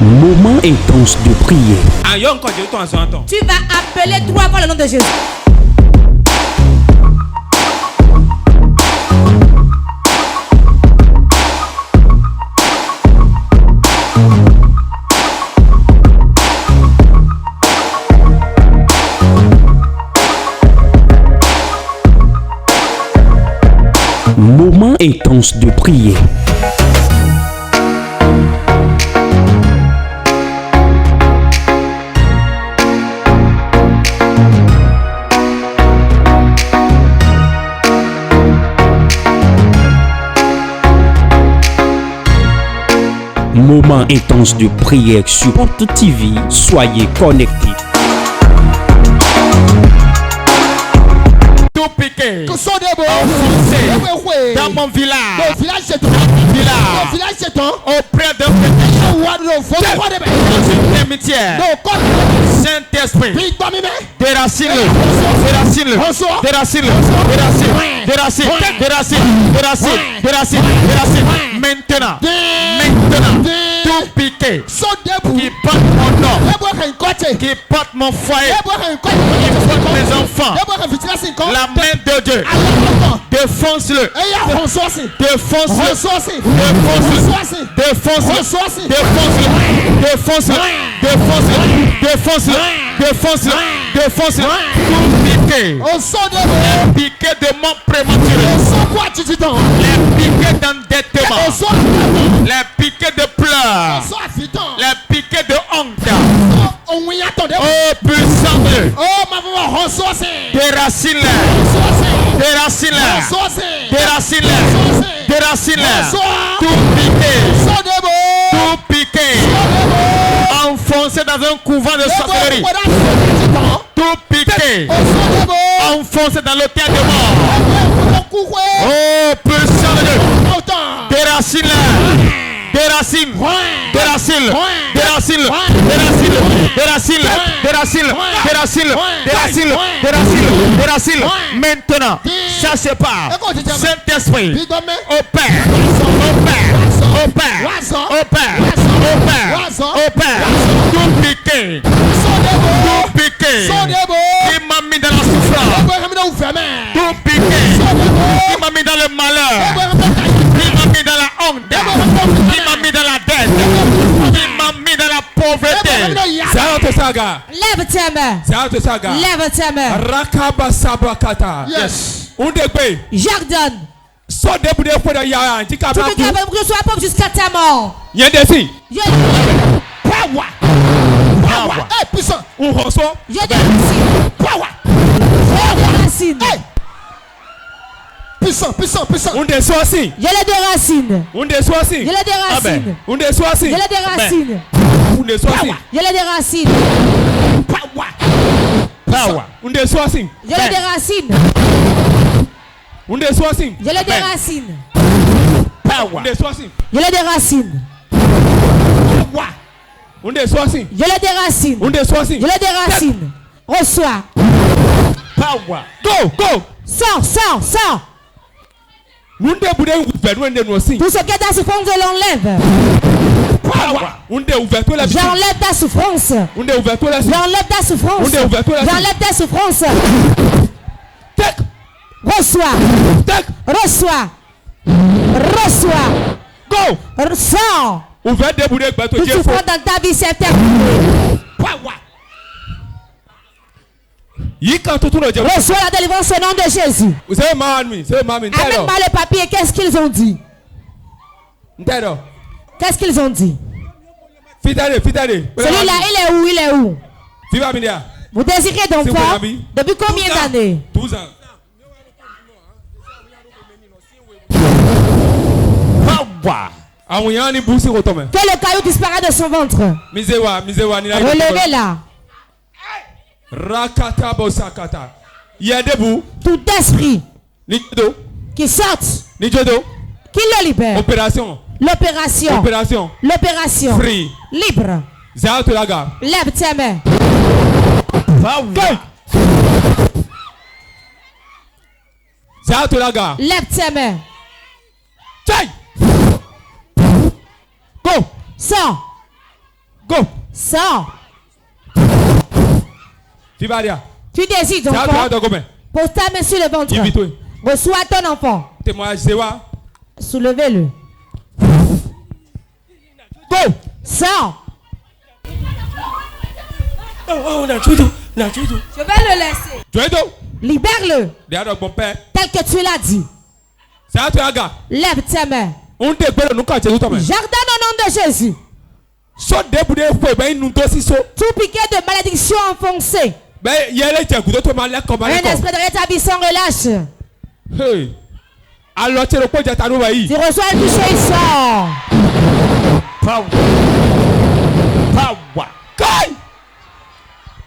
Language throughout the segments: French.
Moment intense de prière. Tu vas appeler 3 fois le nom de Jésus. Moment intense de prière. Moment intense de prière sur Porte TV. Soyez connectés. Tout piqué, enfoncé dans mon village, auprès de cimetière. Saint-Esprit, déracine-le, maintenant, tout piqué, qui porte mon nom, qui porte mon foyer, qui porte mes enfants, la main de Dieu, défonce-le, défonce-le, tout piqué, les piquets de mort prématuré, les piquets d'endettement, les piquets de pleurs, les piquets de honte. Oh puissant Dieu, déracine-le, tout piqué, enfoncé dans un couvent de sorcellerie, tout piqué, enfoncé dans l'hôtel de mort. Oh puissant Dieu, déracine-le. Maintenant, ça c'est pas Saint-Esprit, opère, tout piqué, qui m'a mis dans la souffrance, tout piqué, qui m'a mis dans le malheur, qui m'a mis dans la honte, qui m'a mis dans la dette, qui m'a mis dans la pauvreté. Lève tes mains. Lève tes mains. Yes. J'ordonne. Tu peux que sois pauvre jusqu'à ta mort. Puissant. Je les déracine. Reçois. Go. Sors. Tout ce qui est ta souffrance, je l'enlève. J'enlève ta souffrance. Reçois. Go. Sors. Toute souffrance dans ta vie, c'est terminé. Reçois la délivrance au nom de Jésus. Amène-moi le papier. Qu'est-ce qu'ils ont dit? Celui-là, il est où? Vous désirez d'enfant depuis combien d'années? 12 ans. Que le caillou disparaît de son ventre. Relevez-la. Tout esprit qui sorte, qui le libère. L'opération. Free. Libre. Lève tes mains. Lève tes mains. Go. Sors. Go. Sors. Fibaria. Tu décides ton enfant. Pose ta main sur le ventre. Reçois ton enfant. Soulevez-le. Go. Sors. Je vais le laisser. Libère-le. Tel que tu l'as dit. Lève tes mains. Jardin au nom de Jésus. Tout piquet de malédiction enfoncé. Un esprit de rétablissement relâche. Tu reçois un toucher, il sort.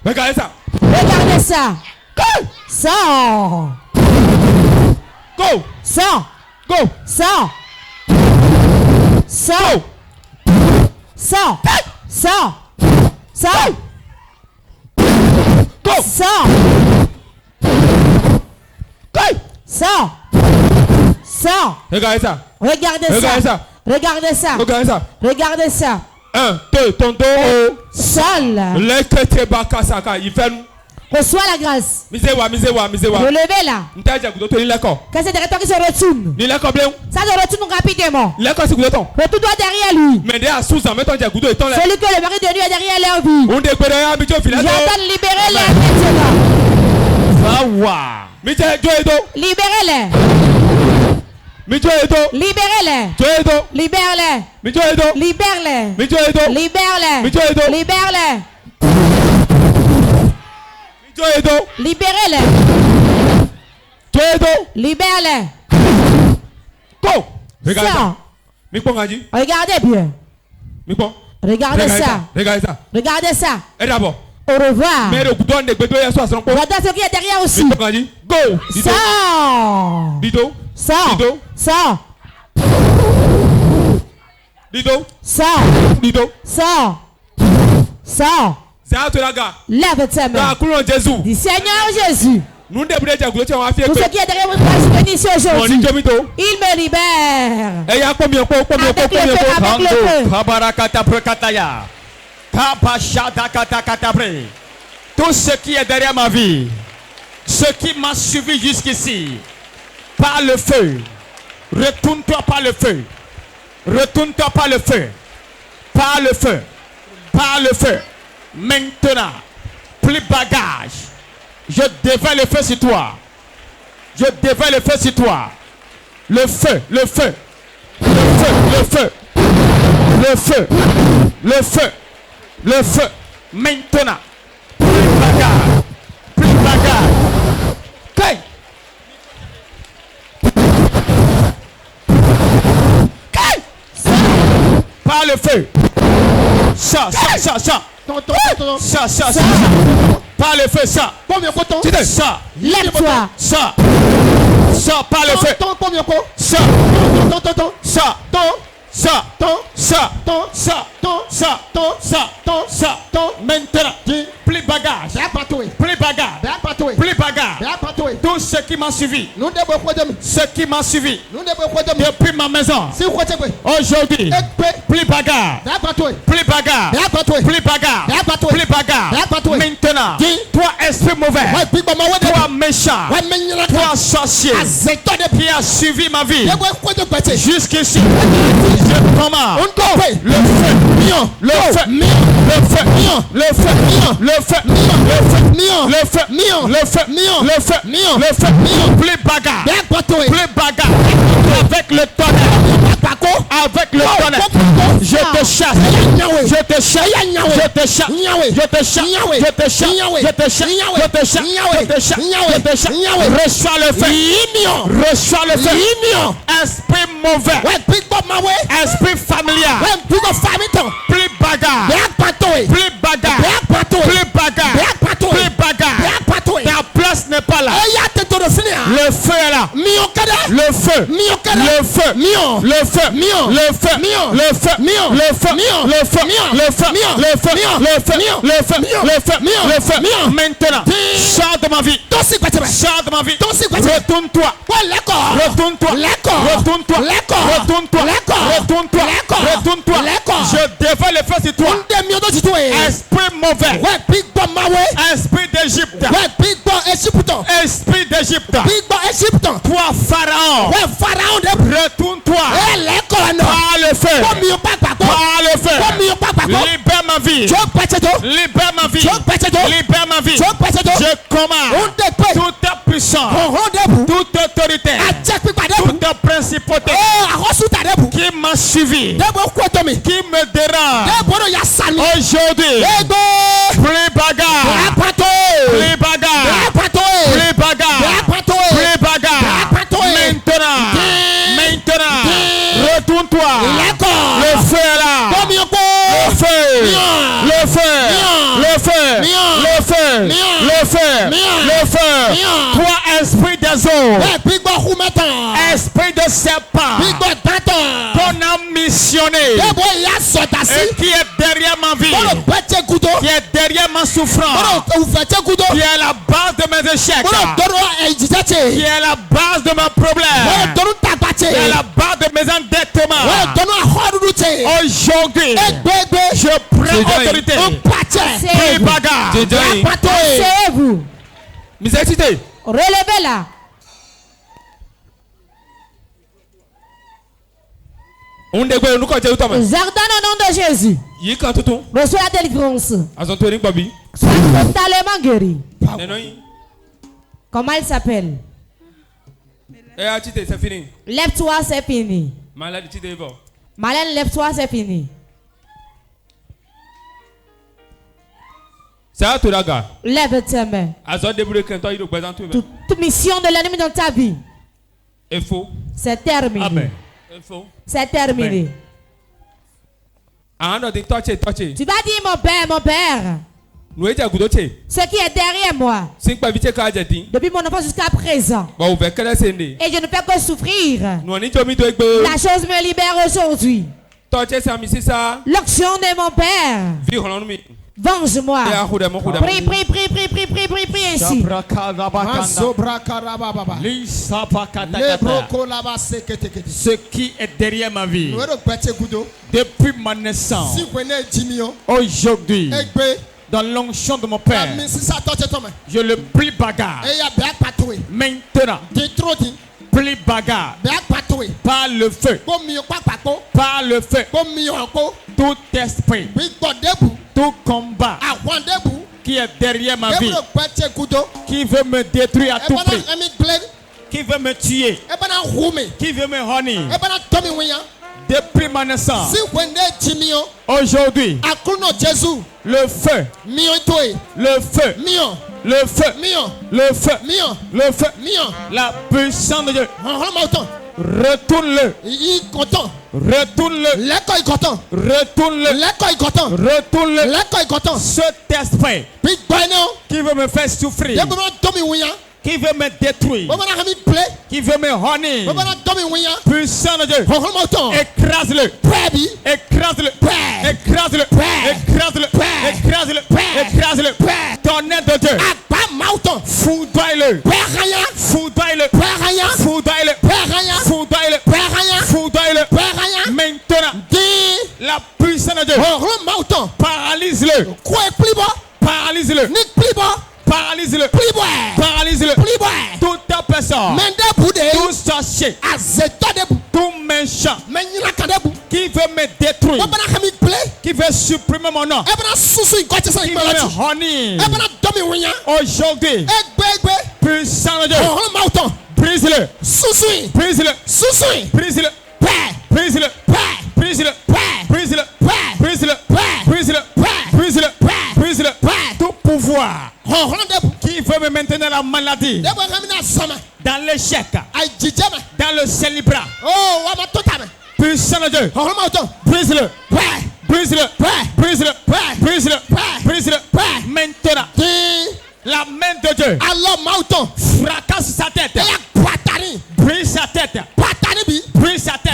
Regardez ça. Regardez ça. Sors. Go. Sors. Go. Sors. Sors. Sors. Sors. Sors. Go. Sors. Sors. Sors. Regardez ça. Regardez ça. Regardez ça. Regardez ça. Regardez ça. 1, 2, tonton. Seul. Reçois la grâce. Relevez-la. Quand c'est derrière toi qui se retourne. Ça se retourne rapidement. Retourne-toi derrière lui. Celui que le mari de lui est derrière leur vie. J'entends libérer-les maintenant. Libérez-les. Libère-les. Libère-les. Libère-les. Libère-les. Libère-les. Libérez-les. Libère-les. Go. Regardez ça. Regardez bien. Regardez ça. Regardez ça. Au revoir. Regardez ce qui est derrière aussi. Go. Sors. Sors. Sors. Sors. Sors. Sors. Lève tes mains. Dis Seigneur Jésus. Tout ce qui est derrière votre place béni aujourd'hui. Il me libère. Avec le feu. Tout ce qui est derrière ma vie, ce qui m'a suivi jusqu'ici, par le feu, retourne-toi par le feu. Retourne-toi par le feu. Par le feu. Par le feu. Maintenant, plus bagage. Je dévale le feu sur toi. Je dévale le feu sur toi. Le feu, le feu. Le feu, le feu. Le feu. Le feu. Le feu. Maintenant. Plus bagage. Plus bagage. Okay. Okay. Par le feu. Ça. Ça. Par le feu, ça. Ça. Lève-toi. Ça. Par le feu. Ça. Maintenant. Plus bagage. Plus bagage. Tout ce qui m'a suivi. Ce qui m'a suivi. Depuis ma maison. Aujourd'hui. Plus bagarre. Plus bagarre. Plus bagarre. Plus bagarre. Maintenant. Toi esprit mauvais. Toi méchant. Toi sorcier. Qui a suivi ma vie. Jusqu'ici. Je commande. Le feu. Le feu. Le feu. Le feu. Le feu. Le feu. Le feu. Le feu. Le feu. Plus bagarre. Plus bagarre. Avec le tonnerre. Avec le tonnerre. Je te chasse. Je te chasse. Je te chasse. Je te chasse. Je te chasse. Je te chasse. Je te chasse. Je te chasse. Je te chasse. Reçois le feu. Reçois le feu. Esprit mauvais. Esprit familial. Plus bagarre. Plus bagarre. Plus bagarre. Plus bagarre. Ta place n'est pas là. Le feu est là. Le feu. Le feu. feu, le feu, le feu, le feu, le feu, le feu, le feu, le feu, le feu, le feu, le feu, le feu. Maintenant, sors de ma vie, sors de ma vie. Retourne-toi, retourne-toi, retourne-toi, retourne-toi, retourne-toi, retourne-toi. Je dévale le feu sur toi. Esprit mauvais, esprit d'Égypte, esprit d'Égypte, toi Pharaon, retourne-toi par le feu, par le feu. Libère ma vie, libère ma vie, libère ma vie. Je commande toute puissance, toute autorité, toute principauté qui m'a suivi, qui me dérange aujourd'hui. Plus bagarre, plus bagarre, plus bagarre, plus bagarre. Maintenant, retourne-toi. Le feu est là. Le feu, le feu, le feu, le feu, le feu, le feu. Toi, esprit des eaux, esprit de serpent, qu'on a missionné et qui est derrière ma vie, qui est derrière ma souffrance, qui est la base de mes échecs, qui est la base de mes problèmes, qui est la base de mes endettements. Aujourd'hui, je prends autorité. Plus bagarre. Asseyez-vous. Relevez-la. Jardin au nom de Jésus. Reçois la délivrance. Sois totalement guéri. Comment il s'appelle? Lève-toi, c'est fini. Malène, lève-toi, c'est fini. Lève tes mains. Toute mission de l'ennemi dans ta vie, c'est terminé. Amen. C'est terminé. Tu vas dire mon père, ce qui est derrière moi, depuis mon enfance jusqu'à présent, et je ne peux que souffrir. La chose me libère aujourd'hui. L'action de mon père. Venge-moi. Prie, prie, prie, prie, prie, prie, prie, prie ainsi. Ce qui est derrière ma vie, depuis ma naissance, aujourd'hui, dans l'onction de mon père, je le plie bagarre. Maintenant, plie bagarre par le feu, par le feu. Tout esprit, tout combat qui est derrière ma vie, qui veut me détruire à tout prix, qui veut me tuer, qui veut me honir depuis ma naissance. Aujourd'hui, le feu, le feu, le feu, le feu, le feu, la puissance de Dieu, retourne-le, retourne-le, retourne-le, retourne-le. Cet esprit qui veut me faire souffrir, qui veut me détruire, qui veut me honir, puissant de Dieu, écrase-le, écrase-le, écrase-le, écrase-le, écrase-le, écrase-le. Tonnerre de Dieu, foudroie-le, foudroie-le, foudroie-le, foudroie-le, foudroie-le. Maintenant, la puissance de Dieu, paralyse-le, paralyse-le, paralyse-le, paralyse-le, toute ta personne, tout sorcier, tout méchant qui veut me détruire, qui veut supprimer mon nom, qui veut me honir. Aujourd'hui, puissant de Dieu, brise-le, brise-le, brise-le, brise-le, brise-le, brise-le, brise-le, brise-le, brise-le, brise-le, tout pouvoir qui veut me maintenir la maladie, dans l'échec, dans le célibat, puissant de Dieu, brise-le, brise-le, brise-le, brise-le, brise-le. Maintenant, la main de Dieu fracasse sa tête, brise sa tête, brise sa tête.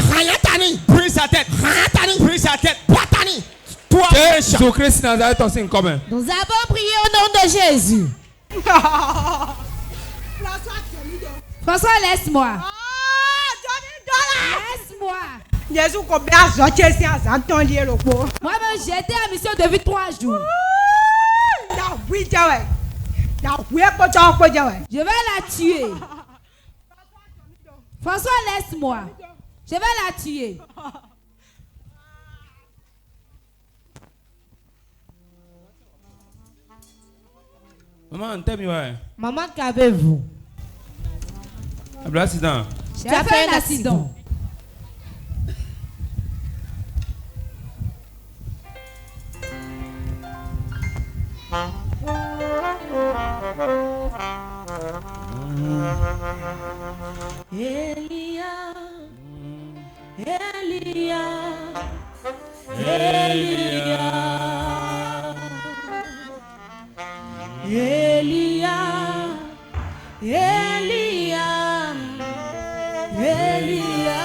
Nous avons prié au nom de Jésus. François, laisse-moi. Laisse-moi. Moi-même, j'ai été en mission depuis 3 jours. Je vais la tuer. François, laisse-moi. Je vais la tuer. Maman, qu'avez-vous? Tu as fait un accident. Elia, Elia, Elia, Elia, Elia, Elia.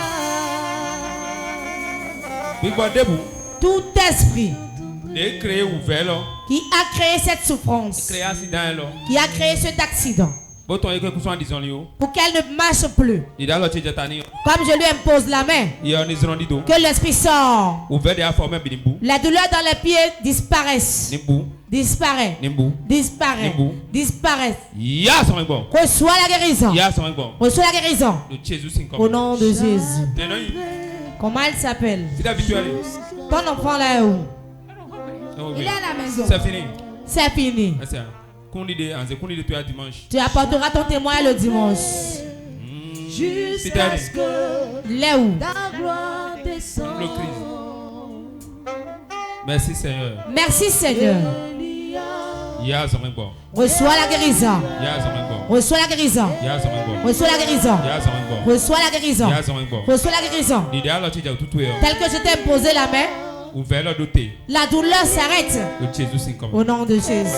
Tout esprit qui a créé cette souffrance, qui a créé cet accident, pour qu'elle ne marche plus, comme je lui impose la main, que l'esprit sort, la douleur dans les pieds disparaisse, disparaît, disparaît, disparaît. Reçois la guérison, reçois la guérison au nom de Jésus. Comment elle s'appelle? Ton enfant là est où? Il est à la maison. C'est fini. C'est fini. Tu apporteras ton témoin le dimanche. Jusqu'à ce que là où ta gloire descende. Merci Seigneur. Merci Seigneur. Reçois la guérison. Reçois la guérison. Reçois la guérison. Reçois la guérison. Reçois la guérison. Tel que je t'ai imposé la main, la douleur s'arrête au nom de Jésus.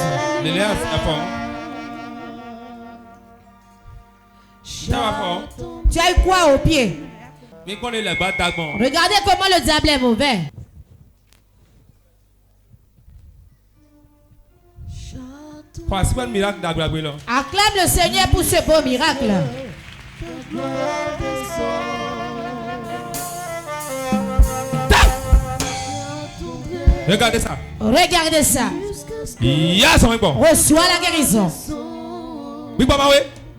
Tu as eu quoi au pied? Regardez comment le diable est mauvais. Acclame le Seigneur pour ce beau miracle. Regardez ça. Regardez ça. Reçois la guérison.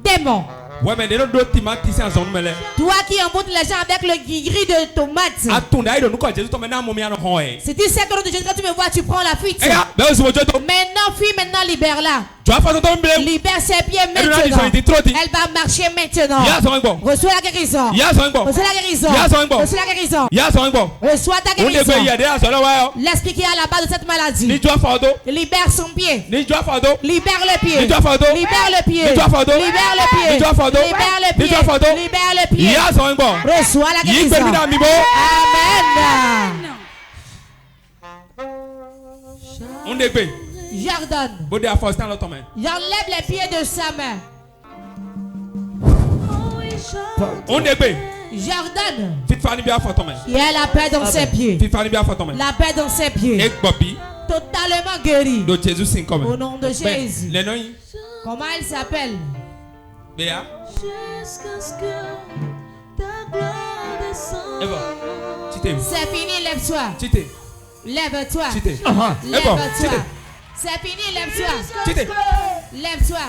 Démon. Ouais, mais toi qui emboutes les gens avec le gris de tomates. Si tu sais que Jésus, quand tu me vois, tu prends la fuite. Maintenant, fuis, maintenant, libère-la. Libère ses pieds maintenant. Elle va marcher maintenant. Reçois la guérison. Reçois la guérison. Reçois la guérison. Reçois ta guérison. L'esprit qui est à la base de cette maladie. Libère son pied. Libère le pied. Libère le pied. Libère le pied. Libère le pied. Libère le pied. Reçois la guérison. Amen. J'ordonne. J'enlève les pieds de sa main. J'ordonne. Il y a la paix dans ses pieds. La paix dans ses pieds. Totalement guéri. Au nom de Jésus. Comment elle s'appelle? Béa. Jusqu'à ce que ta gloire descende. C'est fini, lève-toi. Lève-toi. Lève-toi. C'est fini, lève-toi. Lève-toi.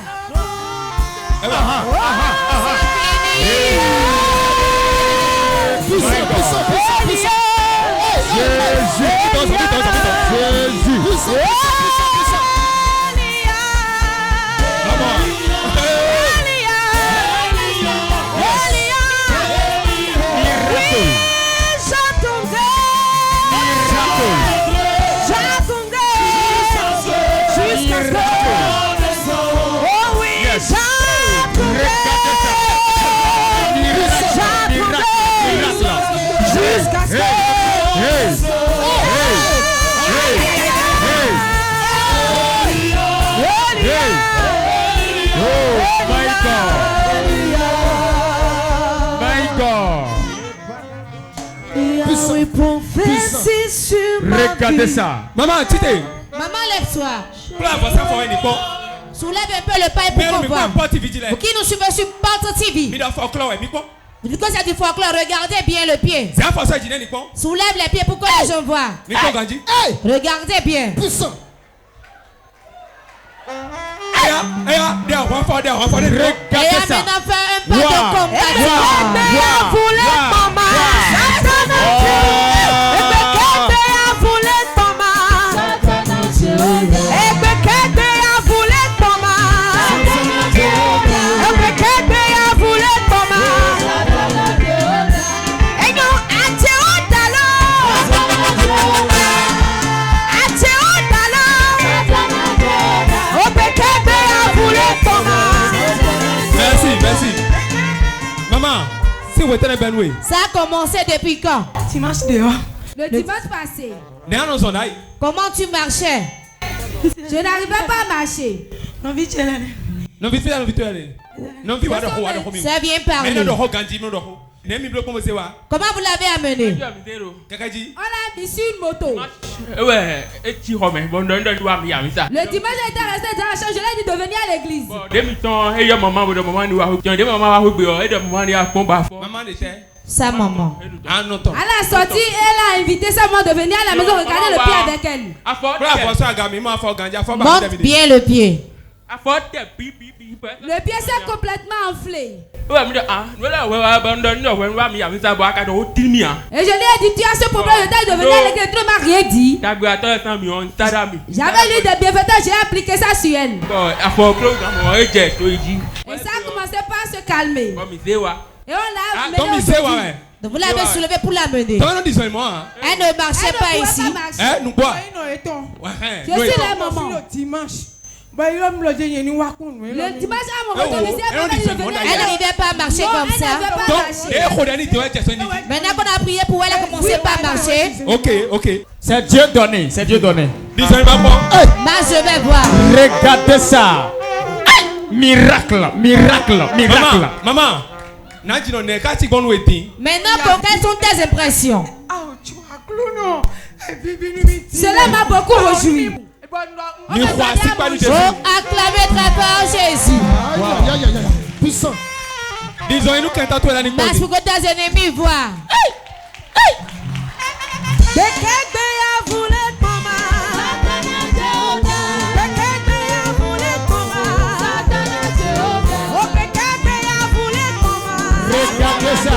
Regardez ça. Maman, Tite. Maman, lève-toi. Soulève un peu le pas pour qu'on voit. Pour qui nous suivons sur Porte TV. Du coup, c'est du folklore. Regardez bien le pied. Soulève les pieds pour que les gens voient. Regardez bien. Puissant. Regardez ça. Maintenant, faire un pas de compassion. Merci. Maman, si vous êtes bien loué. Ça a commencé depuis quand? Dimanche dehors. Le dimanche passé. Comment tu marchais? Je n'arrivais pas à marcher. Ça vient parler. Comment vous l'avez amené? On l'a mis sur une moto. Le dimanche, il était resté dans la chambre. Je l'ai dit de venir à l'église. Sa maman. À la sortie, elle a invité sa maman de venir à la maison regarder le pied avec elle. Monte bien le pied. Le pied s'est complètement enflé. Et je lui ai dit, tu as ce problème de taille de venir à l'église, tu ne m'as rien dit. J'avais lu des bienfaiteurs, j'ai appliqué ça sur elle. Et ça a commencé par se calmer. Et on l'a amené. Donc vous l'avez soulevé pour l'amener. Elle ne marchait pas ici. Je suis là, maman. Le dimanche, elle n'arrivait pas à marcher comme ça. Maintenant qu'on a prié pour elle, elle a commencé pas à marcher. Ok. C'est Dieu donné. Moi, je vais voir. Regardez ça. Miracle. Maman. Maintenant, quelles sont tes impressions? Cela m'a beaucoup réjoui. Acclamez très fort Jésus. Puissant. Marche pour que tes ennemis voient. Regardez ça.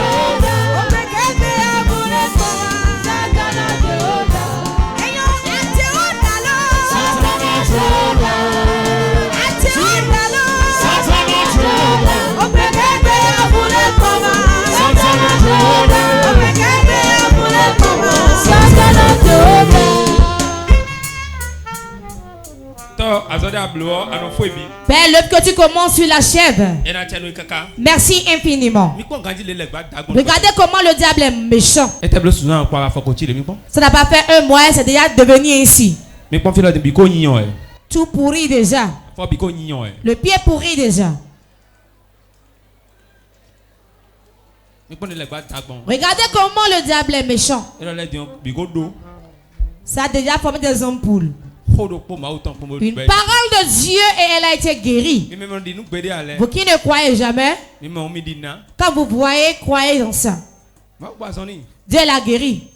Père, l'œuvre que tu commences, tu l'achèves. Merci infiniment. Regardez comment le diable est méchant. Ça n'a pas fait un mois, c'est déjà devenu ainsi. Tout pourri déjà. Le pied pourri déjà. Regardez comment le diable est méchant. Ça a déjà formé des ampoules. Une parole de Dieu et elle a été guérie. Vous qui ne croyez jamais, quand vous voyez, croyez en ça. Dieu l'a guéri.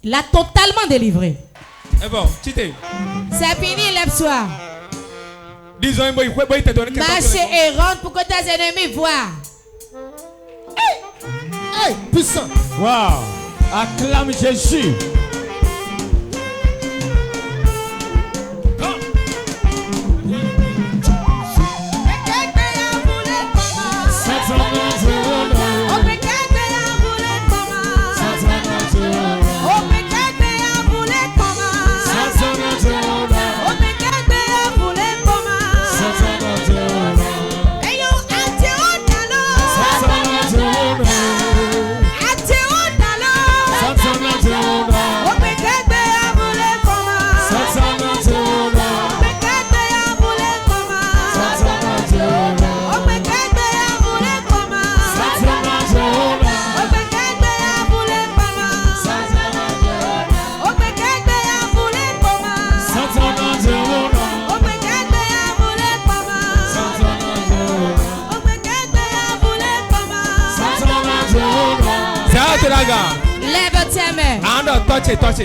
Il l'a totalement délivré. C'est fini, lève-toi. Marchez et rentre pour que tes ennemis voient. Hey, puissant. Wow. Acclame Jésus.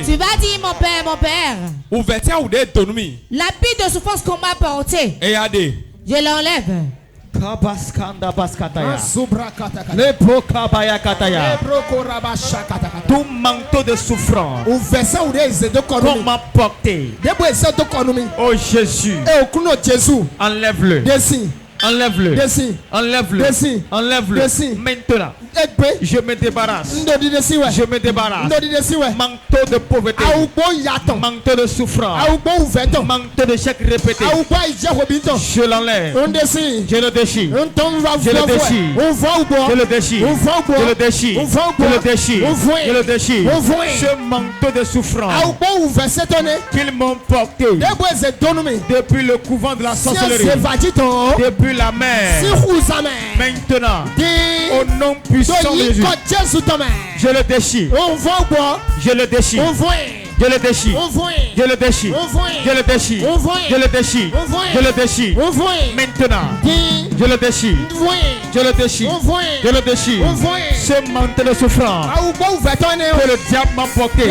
Tu vas dire mon père, mon père. L'habit de souffrance qu'on m'a porté. Je l'enlève. Tout manteau de souffrance qu'on m'a porté. Oh Jésus, enlève-le. Enlève-le. Enlève-le. Enlève-le. Maintenant, je me débarrasse. Je me débarrasse. Manteau de pauvreté. Manteau de souffrance. Manteau de chèque répété. Je l'enlève. Je le déchire. Je le déchire. Je le déchire. Je le déchire. Je le déchire. Je le déchire. Ce manteau de souffrance qu'ils m'ont porté depuis le couvent de la sorcellerie. Depuis la mer. Maintenant, au nom puissant de Jésus, je le déchire. Je le déchire. Je le déchire. Je le déchire. Je le déchire. Je le déchire. Je le déchire. Maintenant, je le déchire. Je le déchire. Je le déchire. Ce manteau de souffrance que le diable m'a porté,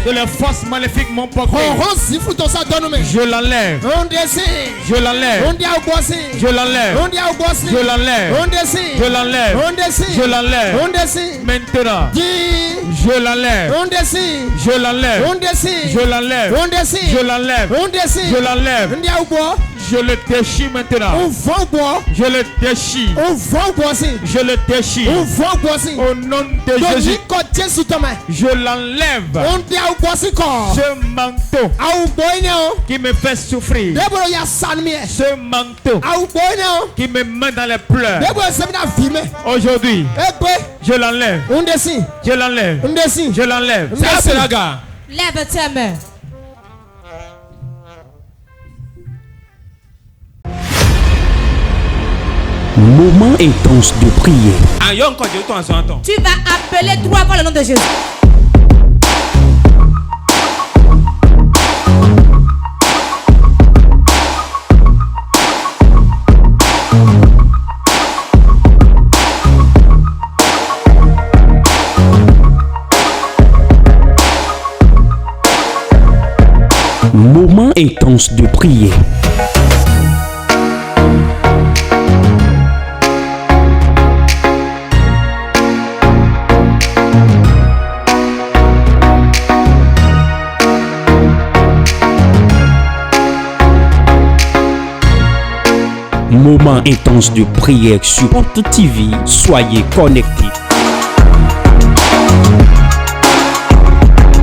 que les forces maléfiques m'ont porté, je l'enlève. Je l'enlève. Je l'enlève. Je l'enlève. Je l'enlève. Je l'enlève. Maintenant, je l'enlève. Je l'enlève. Je l'enlève. Je l'enlève. Je l'enlève. Je le déchire maintenant. Je le déchire. Je le déchire. Au nom de Jésus. Je l'enlève. Ce manteau qui me fait souffrir. Ce manteau qui me met dans les pleurs. Aujourd'hui, je l'enlève. Je l'enlève. Je l'enlève. Lève ta main. Moment intense de prière. Tu vas appeler 3 fois le nom de Jésus. Moment intense de prière. Moment intense de prière sur Porte TV. Soyez connectés.